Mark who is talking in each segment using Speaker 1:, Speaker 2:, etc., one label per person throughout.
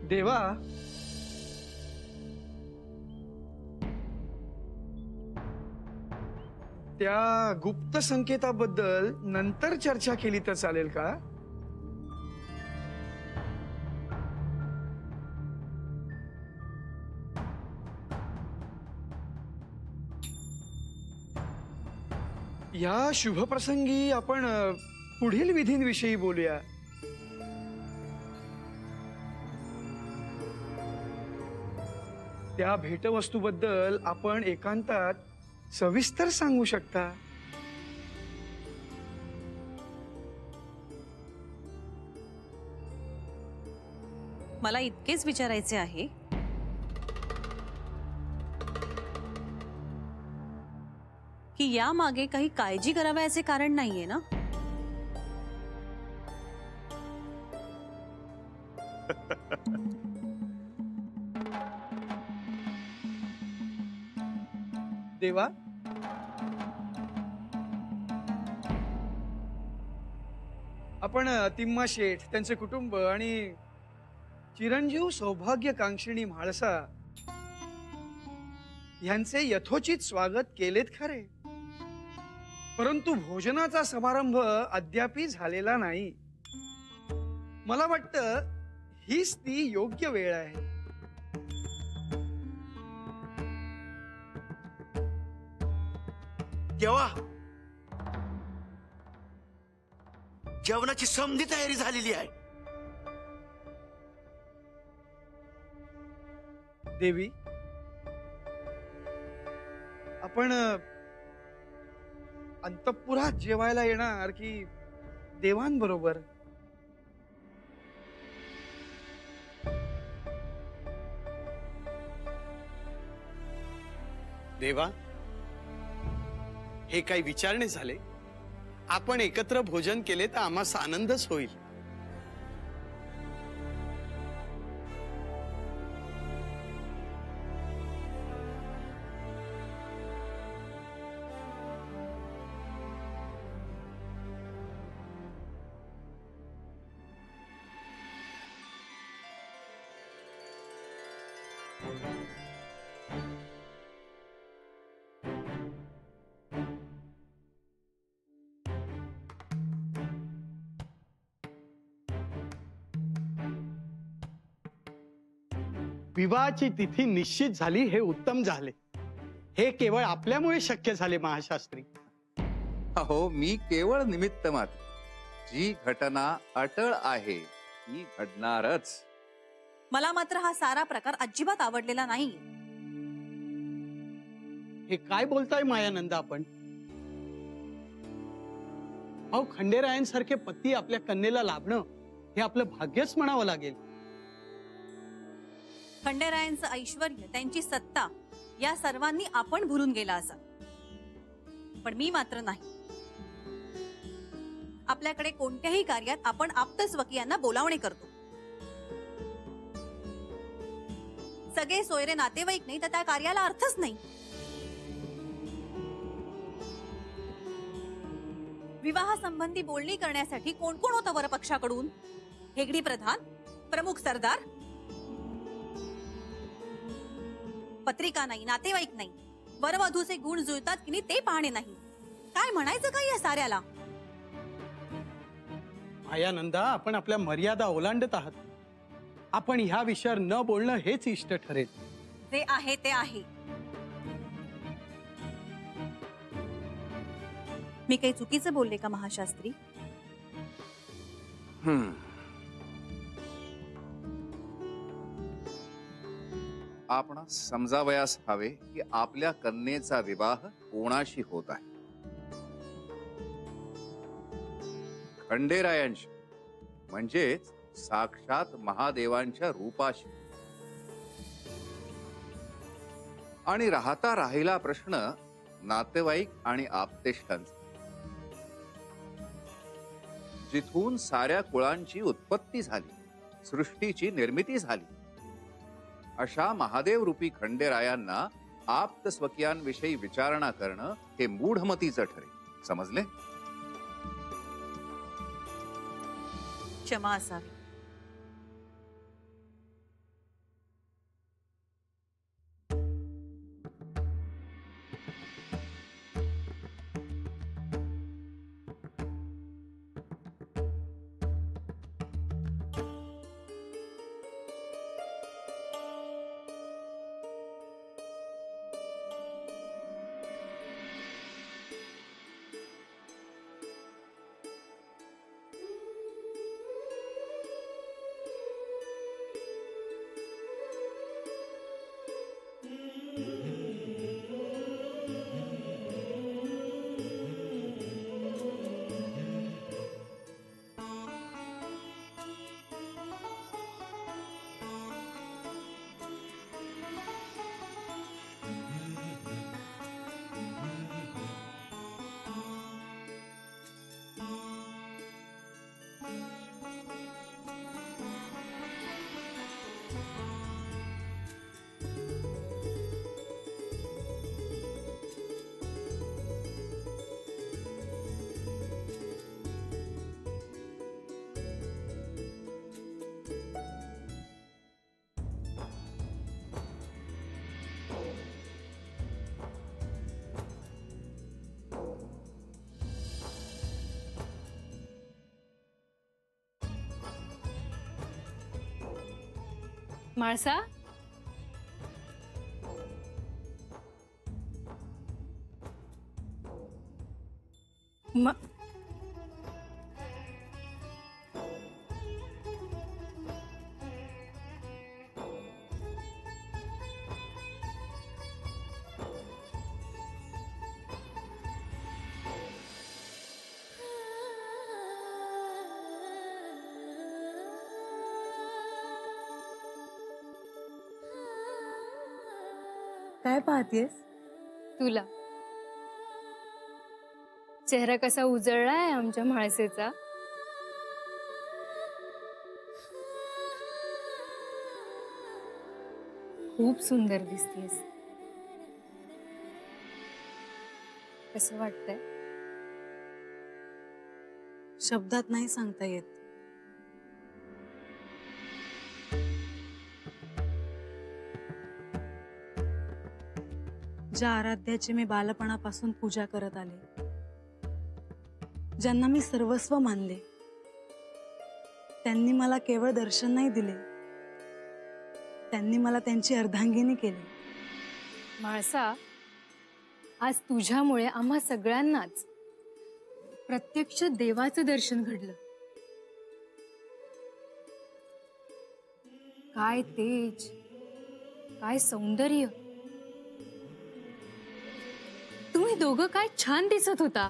Speaker 1: देवा, त्या गुप्त संकेताबद्दल नंतर चर्चा केली तर चालेल का? या शुभप्रसंगी आपण पुढील विधींविषयी बोलूया. त्या भेटवस्तूबद्दल आपण एकांतात सविस्तर सांगू शकता.
Speaker 2: मला इतकेच विचारायचे आहे की या मागे काही काळजी करावयाचे कारण नाहीये ना?
Speaker 1: देवा, आपण तिम्मा शेठ, त्यांचे कुटुंब आणि चिरंजीव सौभाग्यकांक्षिणी म्हाळसा यांचे यथोचित स्वागत केलेत खरे, परंतु भोजनाचा समारंभ अद्यापी झालेला नाही. मला वाटतं हीच ती योग्य वेळ आहे.
Speaker 3: केव्हा जेवणाची समधी तयारी झालेली आहे.
Speaker 1: देवी, आपण अंतःपुरात जेवायला येणार की देवांबरोबर?
Speaker 4: देवा, हे काही विचारणे झाले? आपण एकत्र भोजन केले तर आम्हास आनंदच होईल.
Speaker 5: विवाहाची तिथी निश्चित झाली हे उत्तम झाले. हे केवळ आपल्यामुळे शक्य झाले महाशास्त्री.
Speaker 6: अहो, मी केवळ निमित्त मात्र. जी घटना अटळ आहे ती घडणारच.
Speaker 2: मला मात्र हा सारा प्रकार अजिबात आवडलेला नाही.
Speaker 5: हे काय बोलताय मायानंद आपण? अहो, खंडेरायांसारखे पती आपल्या कन्येला लाभणं हे आपलं भाग्यच म्हणावं लागेल.
Speaker 2: खंडेरायांचं ऐश्वर्य, त्यांची सत्ता या सर्वांनी आपण भुलून गेला असा, पण मी मात्र नाही. आपल्याकडे कोणत्याही कार्यात आपण आप्तस्वकीयांना बोलावणे करतो. सगळे सोयरे नातेवाईक नाही तर त्या कार्याला अर्थच नाही. विवाहासंबंधी बोलणी करण्यासाठी कोण कोण होतं वरपक्षाकडून? हेगडी प्रधान, प्रमुख सरदार. पत्रिका नाही, नातेवाईक नाही, वरवधूचे गुण जुळतात की नाही ते पाहणे नाही. काय म्हणायचं काय या साऱ्याला?
Speaker 5: मायानंदा, आपण आपल्या मर्यादा ओलांडत आहात. आपण ह्या विषयावर न बोलणं हेच इष्ट ठरेल.
Speaker 2: जे आहे ते आहे. मी काही चुकीचं बोलले का महाशास्त्री?
Speaker 6: आपण समजावयास हवे की आपल्या कन्येचा विवाह कोणाशी होत आहे? खंडेरायांशी, म्हणजेच साक्षात महादेवांच्या रूपाशी. आणि राहिला प्रश्न नातेवाईक आणि आप्तेष्टांचा, जिथून साऱ्या कुळांची उत्पत्ती झाली, सृष्टीची निर्मिती झाली, अशा महादेव रूपी खंडेरायांना आप्त स्वकीयांविषयी विचारणा करणं हे मूढमतीचं ठरेल. समजले?
Speaker 2: क्षमा असावी.
Speaker 7: माळसा,
Speaker 8: काय पाहतेस?
Speaker 7: तुला चेहरा कसा उजळलाय आमच्या म्हाळसेचा. खूप सुंदर दिसतेस. कसं वाटतंय?
Speaker 8: शब्दात नाही सांगता येत. ज्या आराध्याची मी बालपणापासून पूजा करत आले, ज्यांना मी सर्वस्व मानले, त्यांनी मला केवळ दर्शन नाही दिले, त्यांनी मला त्यांची अर्धांगिनी केली.
Speaker 7: म्हाळसा, आज तुझ्यामुळे आम्हा सगळ्यांनाच प्रत्यक्ष देवाचं दर्शन घडलं. काय तेज, काय सौंदर्य. तुम्ही दोघं काय छान दिसत होता.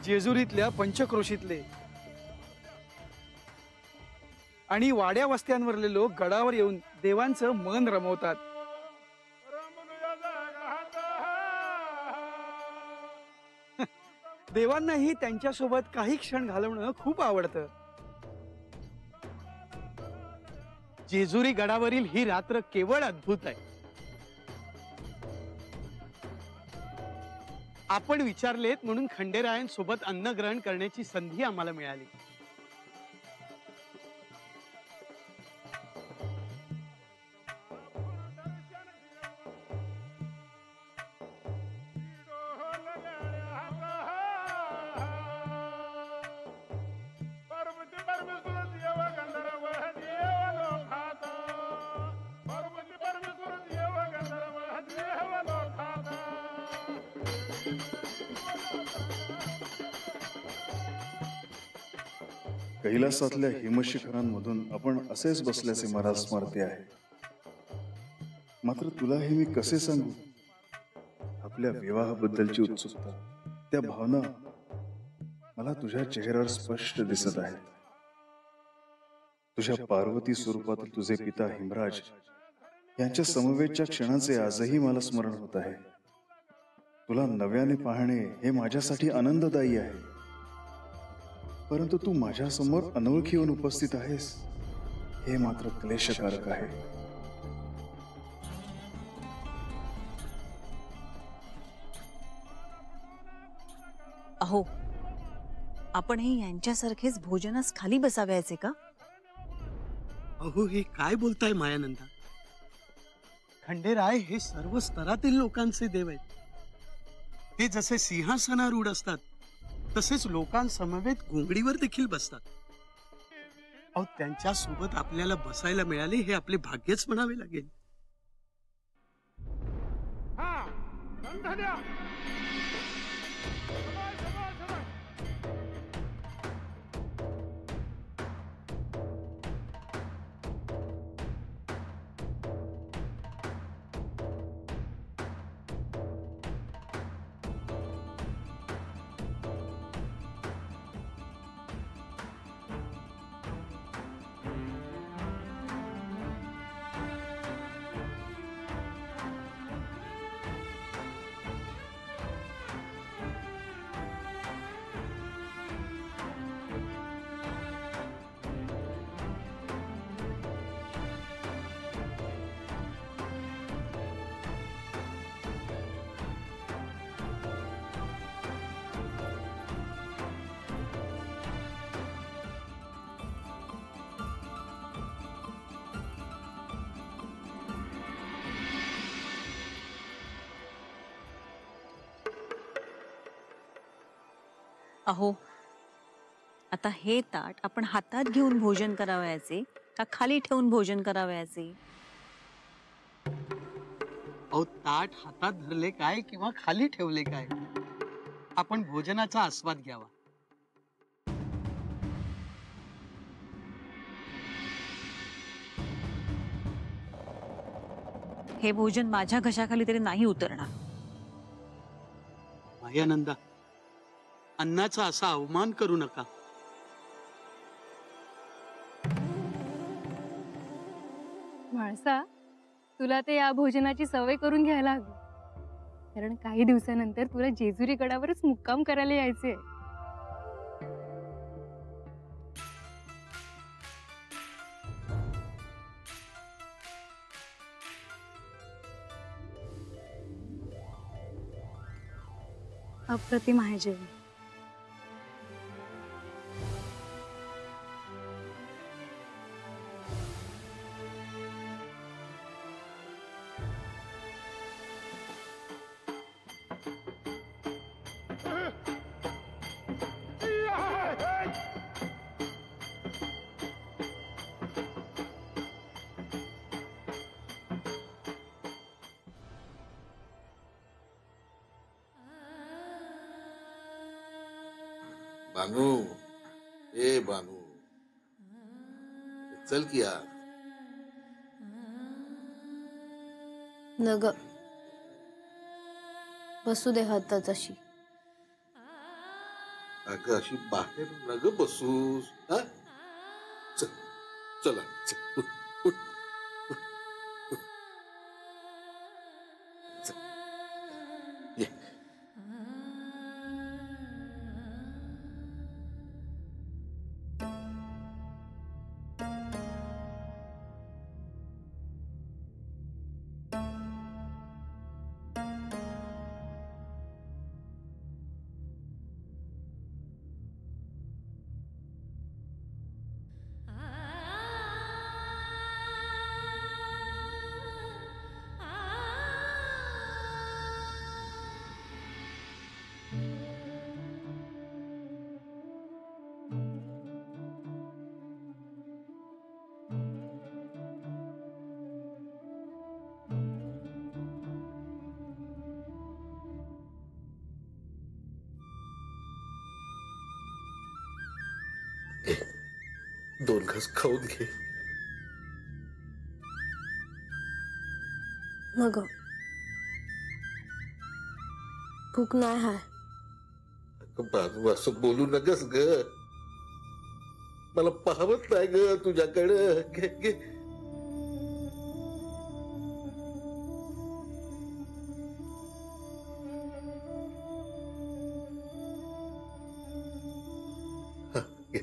Speaker 1: जेजुरीतल्या पंचक्रोशीतले आणि वाड्या वस्त्यांवरले लोक गडावर येऊन देवांचं मन रमवतात. देवांनाही त्यांच्यासोबत काही क्षण घालवणं खूप आवडतं.
Speaker 5: जेजुरी गडावरील ही रात्र केवळ अद्भुत आहे. आपण विचारलेत म्हणून खंडेरायांसोबत अन्न ग्रहण करण्याची संधी आम्हाला मिळाली.
Speaker 9: कैलासातल्या हिमशिखरांमधून आपण असेच बसल्याचे मला स्मरते आहे. मात्र तुला हे मी कसे सांगू? आपल्या विवाहाबद्दलची उत्सुकता, त्या भावना मला तुझ्या चेहऱ्यावर स्पष्ट दिसत आहेत. तुझ्या पार्वती स्वरूपातील तुझे पिता हिमराज यांच्या समवेतच्या क्षणाचे आजही मला स्मरण होत आहे. तुला नव्याने पाहणे हे माझ्यासाठी आनंददायी आहे, परंतु तू माझ्या समोर अनोळखी होऊन उपस्थित आहेस हे मात्र क्लेशकारक आहे.
Speaker 2: अहो, आपणही यांच्यासारखेच भोजनास खाली बसावयाचे का?
Speaker 1: अहो, हे काय बोलताय मायानंदा? खंडेराय हे सर्व स्तरातील लोकांचे देव आहेत. ते जसे सिंहासनारूढ असतात तसेच लोकांसमवेत घोंगडीवर देखील बसतात. अहो, त्यांच्या सोबत आपल्याला बसायला मिळाले हे आपले भाग्यच म्हणावे लागेल.
Speaker 2: अहो, आता हे ताट आपण हातात घेऊन भोजन करावयाचे का खाली ठेवून भोजन करावयाचे?
Speaker 1: अहो, ताट हातात धरले काय किंवा खाली ठेवले काय, आपण भोजनाचा आस्वाद घ्यावा.
Speaker 2: हे भोजन माझ्या घशाखाली तरी नाही उतरणार.
Speaker 1: मायानंदा, अन्नाचा असा अवमान करू नका.
Speaker 7: म्हाळसा, तुला ते या भोजनाची सवय करून घ्यायला हवी, कारण काही दिवसानंतर तुला जेजुरी गडावरच मुक्काम करायला यायचे.
Speaker 8: अप्रतिम आहे जेवण.
Speaker 3: बानू, ए बानू, चल की यार.
Speaker 10: नग बसू दे हातात अशी.
Speaker 3: अगं अशी बाहेर नग बसूस. हा? चल, चला चल, उठ, उठ, उठ, उठ. चल. ये. 2 घास खाऊन घे.
Speaker 10: नग भूक नाही हाय.
Speaker 3: बाजू असं बोलू नकस ग. मला पाहवत नाही ग तुझ्याकडं. घे घे. हा, घे.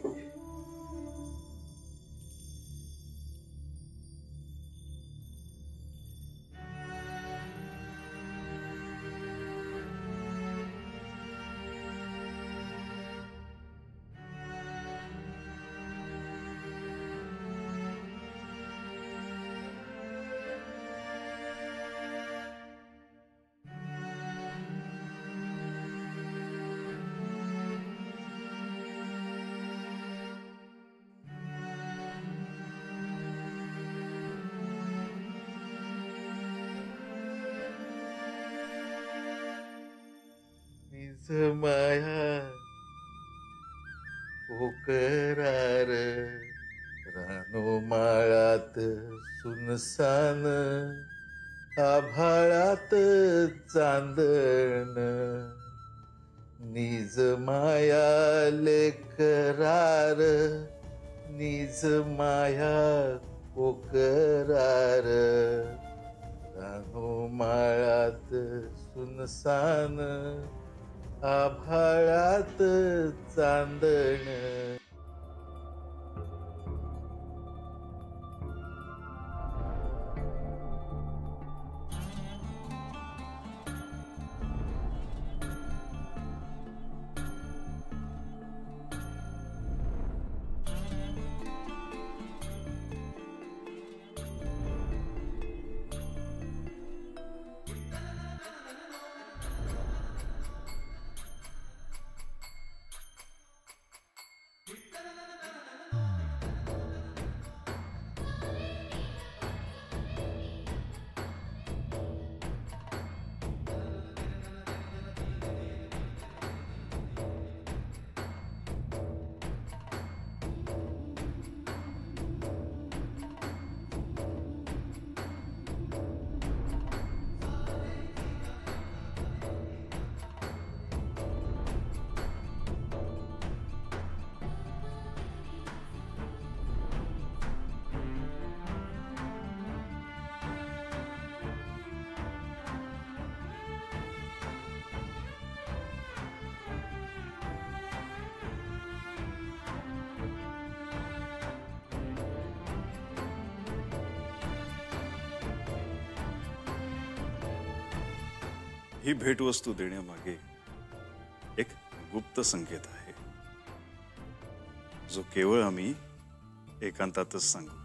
Speaker 3: माया पोकरार रानो माळात सुनसान आभाळात चांदण निज माया लेकरार निज माया पोकरार रानो माळात सुनसान आभाळात चांदण.
Speaker 9: ही भेटवस्तू देण्यामागे एक गुप्त संकेत आहे जो केवळ आम्ही एकांतातच सांगू.